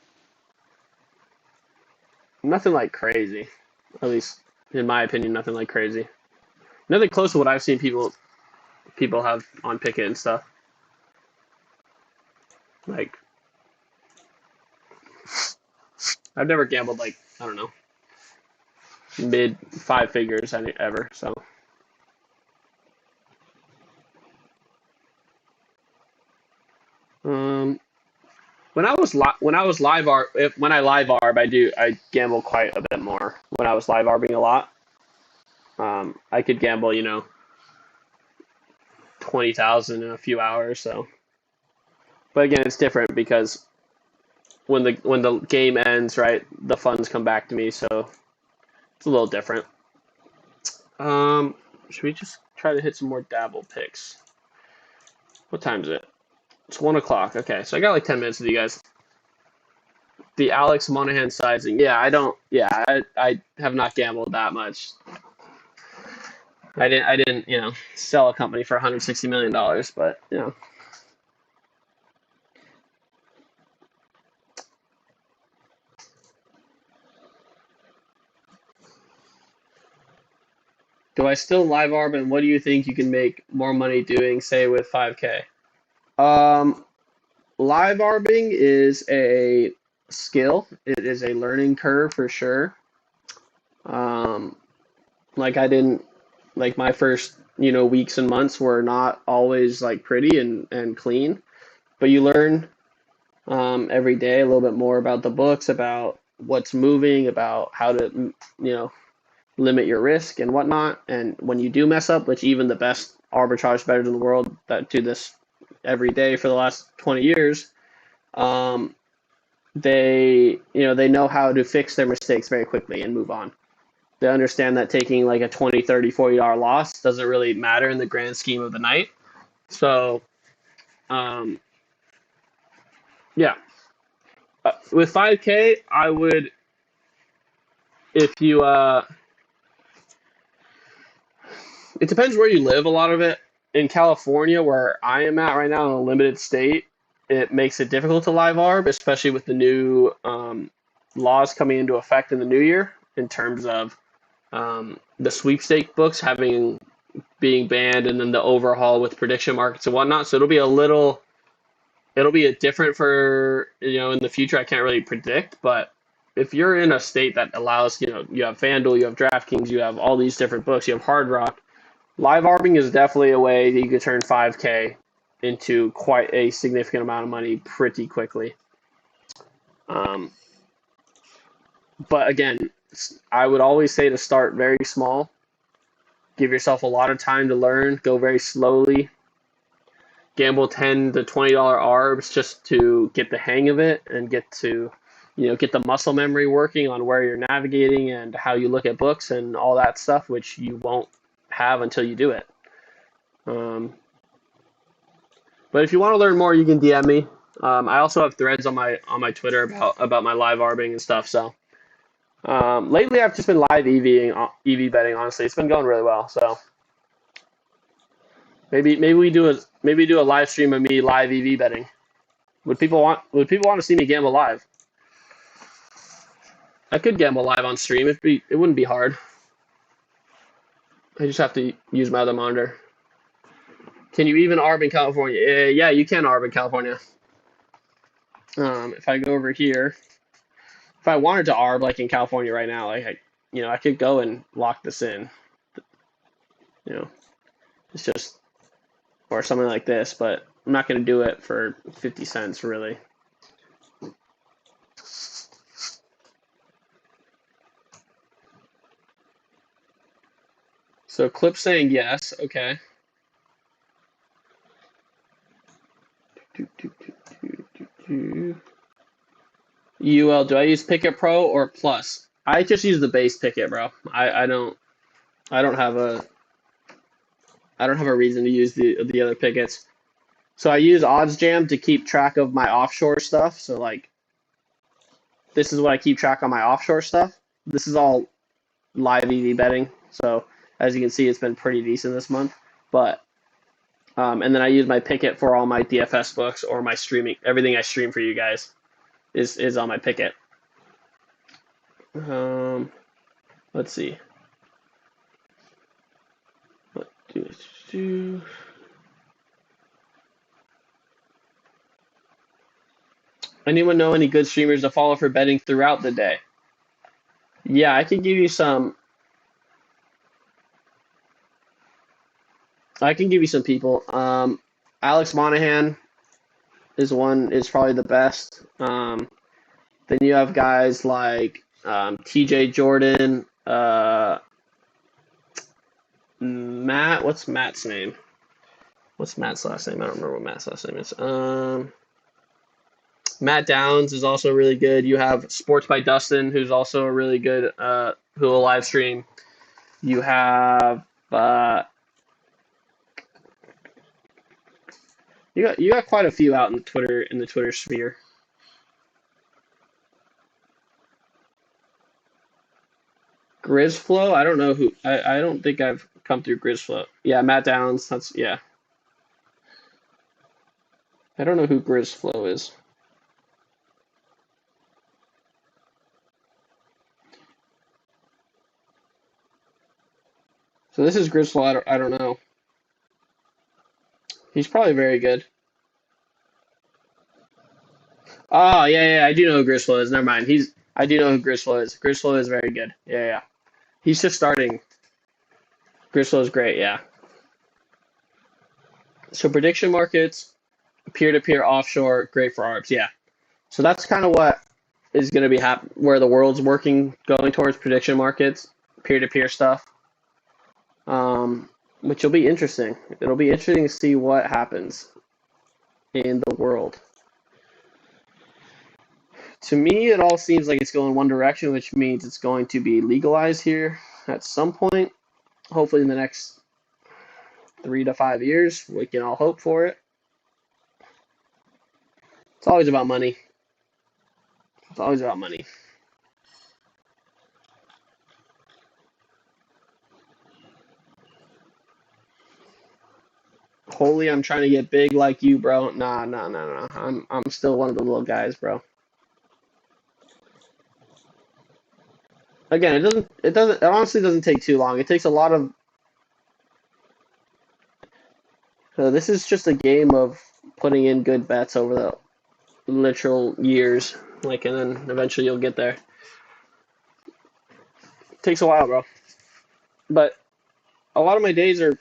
nothing like crazy. At least in my opinion, nothing like crazy. Nothing close to what I've seen people have on Pickett and stuff. Like I've never gambled like I don't know mid five figures any ever. So um, when I was live arb when I live arb I gamble quite a bit more. When I was live arbing a lot, I could gamble 20,000 in a few hours. So, but again, it's different because when the game ends, right, the funds come back to me. So it's a little different. Um, should we just try to hit some more dabble picks? What time is it? It's 1 o'clock. Okay, so I got like 10 minutes with you guys. The Alex Monahan sizing. Yeah, I don't. Yeah, I have not gambled that much. I didn't sell a company for 160 million dollars, but do I still live arb? And what do you think you can make more money doing, say, with 5K? Um, live arbing is a skill. It is a learning curve for sure. Um, like I didn't like my first weeks and months were not always like pretty and clean, but you learn every day a little bit more about the books, about what's moving, about how to limit your risk and whatnot. And when you do mess up, which even the best arbitrage bettors in the world that do this every day for the last 20 years, um, they know how to fix their mistakes very quickly and move on. They understand that taking like a 20, 30, $40 loss doesn't really matter in the grand scheme of the night. So, um, yeah, with 5K, I would, if you, it depends where you live, a lot of it. In California, where I am at right now in a limited state, it makes it difficult to live arb, especially with the new laws coming into effect in the new year in terms of the sweepstake books having being banned and then the overhaul with prediction markets and whatnot. So it'll be a different for in the future. I can't really predict, but if you're in a state that allows you have FanDuel, you have DraftKings, you have all these different books, you have Hard Rock. Live arbing is definitely a way that you could turn 5K into quite a significant amount of money pretty quickly. Um, but again, I would always say to start very small, give yourself a lot of time to learn, go very slowly, gamble $10 to $20 arbs just to get the hang of it and get to get the muscle memory working on where you're navigating and how you look at books and all that stuff, which you won't have until you do it. Um, but if you want to learn more, you can DM me. I also have threads on my Twitter about my live arbing and stuff. So lately, I've just been live EV betting. Honestly, it's been going really well. So maybe we do a live stream of me live EV betting. Would people want to see me gamble live? I could gamble live on stream. It wouldn't be hard. I just have to use my other monitor. Can you even arb in California? Yeah, you can arb in California. If I go over here, if I wanted to arb like in California right now, like I could go and lock this in. You know, it's just or something like this, but I'm not going to do it for 50 cents really. So clip saying yes, okay. UL, do I use Picket Pro or Plus? I just use the base Picket, bro. I don't have a reason to use the other Pickets. So I use Oddsjam to keep track of my offshore stuff. So like this is what I keep track on my offshore stuff. This is all live EV betting. So as you can see, it's been pretty decent this month. But and then I use my Picket for all my DFS books or my streaming. Everything I stream for you guys is on my Picket. Let's see. Anyone know any good streamers to follow for betting throughout the day? Yeah, I can give you some. I can give you some people. Alex Monahan is probably the best. Then you have guys like TJ Jordan, Matt. What's Matt's name? What's Matt's last name? I don't remember what Matt's last name is. Matt Downs is also really good. You have Sports by Dustin, who's also a really good who will live stream. You have you got quite a few out in the Twitter sphere. Grizzflow, I don't know who. I don't think I've come through Grizzflow. Yeah, Matt Downs. That's yeah. I don't know who Grizzflow is. So this is Grizzflow. I don't know. He's probably very good. Oh yeah, I do know who Grizzflow is. Never mind. I do know who Grizzflow is. Grizzflow is very good. Yeah. He's just starting. Grizzflow is great. Yeah. So prediction markets, peer-to-peer offshore, great for ARBs. Yeah. So that's kind of what is going to be where the world's working, going towards prediction markets, peer-to-peer stuff. Which will be interesting. It'll be interesting to see what happens in the world. To me, it all seems like it's going one direction, which means it's going to be legalized here at some point. Hopefully in the next 3 to 5 years. We can all hope for it. It's always about money. It's always about money. Holy, I'm trying to get big like you, bro. Nah. I'm still one of the little guys, bro. Again, it honestly doesn't take too long. It takes a lot of. So this is just a game of putting in good bets over the literal years, like, and then eventually you'll get there. It takes a while, bro. But a lot of my days are,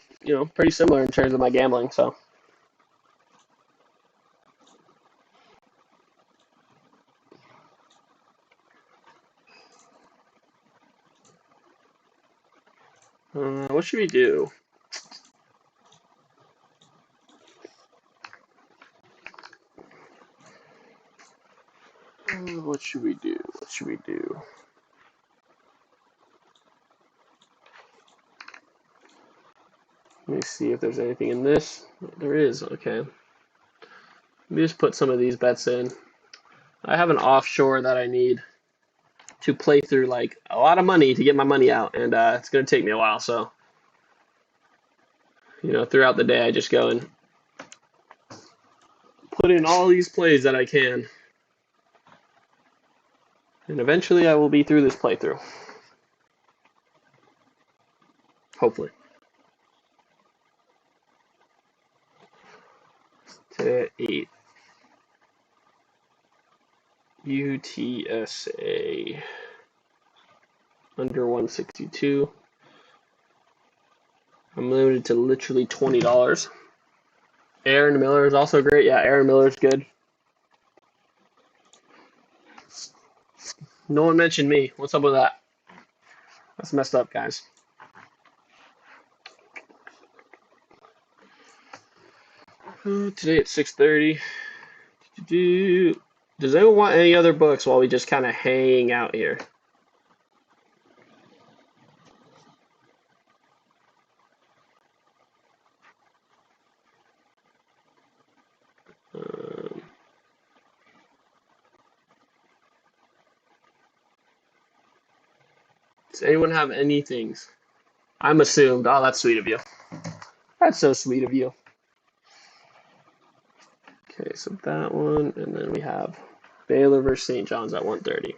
pretty similar in terms of my gambling. So. What should we do? What should we do? What should we do? Let me see if there's anything in this. There is, okay. Let me just put some of these bets in. I have an offshore that I need to play through like a lot of money to get my money out, and it's going to take me a while. So, throughout the day, I just go and put in all these plays that I can. And eventually I will be through this playthrough. Hopefully. To 8. UTSA. Under 162. I'm limited to literally $20. Aaron Miller is also great. Yeah, Aaron Miller's good. No one mentioned me. What's up with that? That's messed up, guys. Today at 6:30. Does anyone want any other books while we just kind of hang out here? Um, does anyone have any things? I'm assumed. Oh, that's sweet of you. That's so sweet of you. Okay, so that one, and then we have Baylor versus St. John's at 1:30.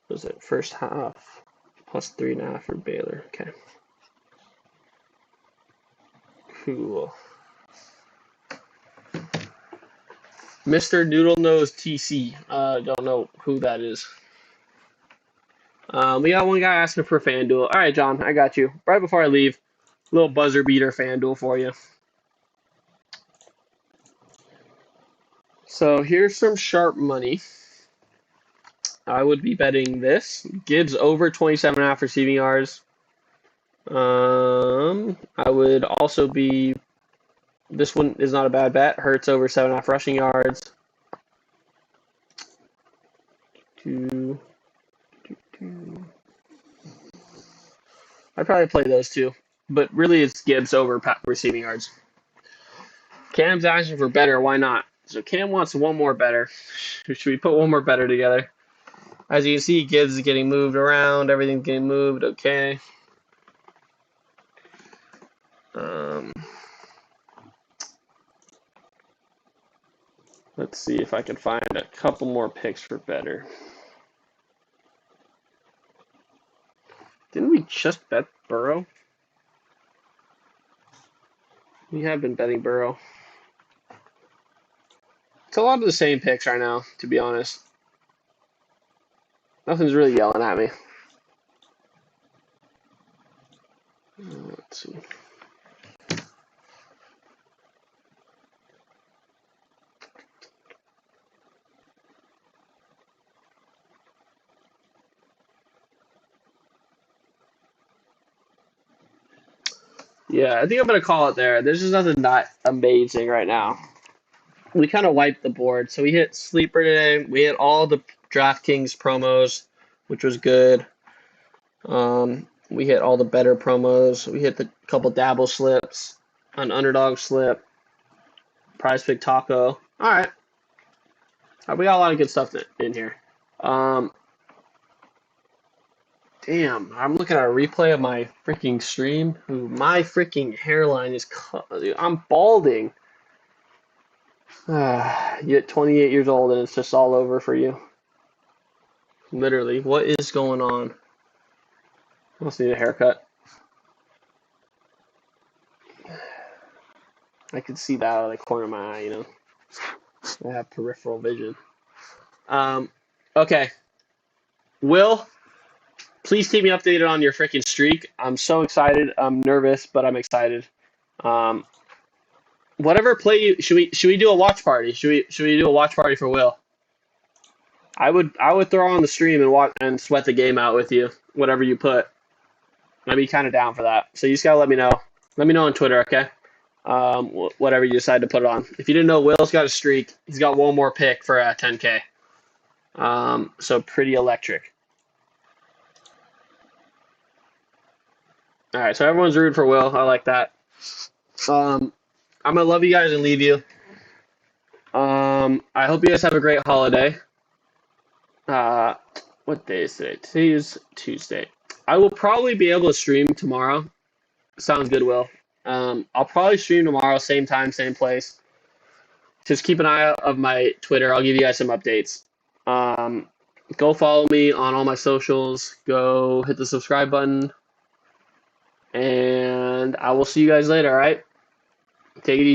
Was it first half plus 3.5 for Baylor? Okay, cool. Mr. Noodle Nose TC. Don't know who that is. We got one guy asking for FanDuel. All right, John, I got you. Right before I leave, little buzzer beater FanDuel for you. So here's some sharp money. I would be betting this. Gibbs over 27.5 receiving yards. I would also be. This one is not a bad bet. Hurts over 7.5 rushing yards. I'd probably play those two, but really it's Gibbs over receiving yards. Cam's asking for better. Why not? So Cam wants one more better. Should we put one more better together? As you can see, Gibbs is getting moved around. Everything's getting moved. Okay. Let's see if I can find a couple more picks for better. Didn't we just bet Burrow? We have been betting Burrow. It's a lot of the same picks right now, to be honest. Nothing's really yelling at me. Let's see. Yeah, I think I'm going to call it there. There's just nothing that amazing right now. We kind of wiped the board. So we hit Sleeper today. We hit all the DraftKings promos, which was good. We hit all the better promos. We hit the couple dabble slips, an underdog slip, prize pick taco. All right. We got a lot of good stuff in here. Damn, I'm looking at a replay of my freaking stream. My freaking hairline is I'm balding. You're 28 years old and it's just all over for you. Literally, what is going on? I must need a haircut. I can see that out of the corner of my eye, you know. I have peripheral vision. Okay. Will, please keep me updated on your freaking streak. I'm so excited. I'm nervous, but I'm excited. Whatever play you should we do a watch party? Should we do a watch party for Will? I would throw on the stream and watch and sweat the game out with you. Whatever you put, I'd be kind of down for that. So you just gotta let me know. Let me know on Twitter, okay? Whatever you decide to put it on. If you didn't know, Will's got a streak. He's got one more pick for 10K. So pretty electric. All right, so everyone's rooting for Will. I like that. I'm gonna love you guys and leave you. I hope you guys have a great holiday. What day is today? Today is Tuesday. I will probably be able to stream tomorrow. Sounds good, Will. I'll probably stream tomorrow, same time, same place. Just keep an eye out of my Twitter. I'll give you guys some updates. Go follow me on all my socials. Go hit the subscribe button. And I will see you guys later, all right? Take it easy.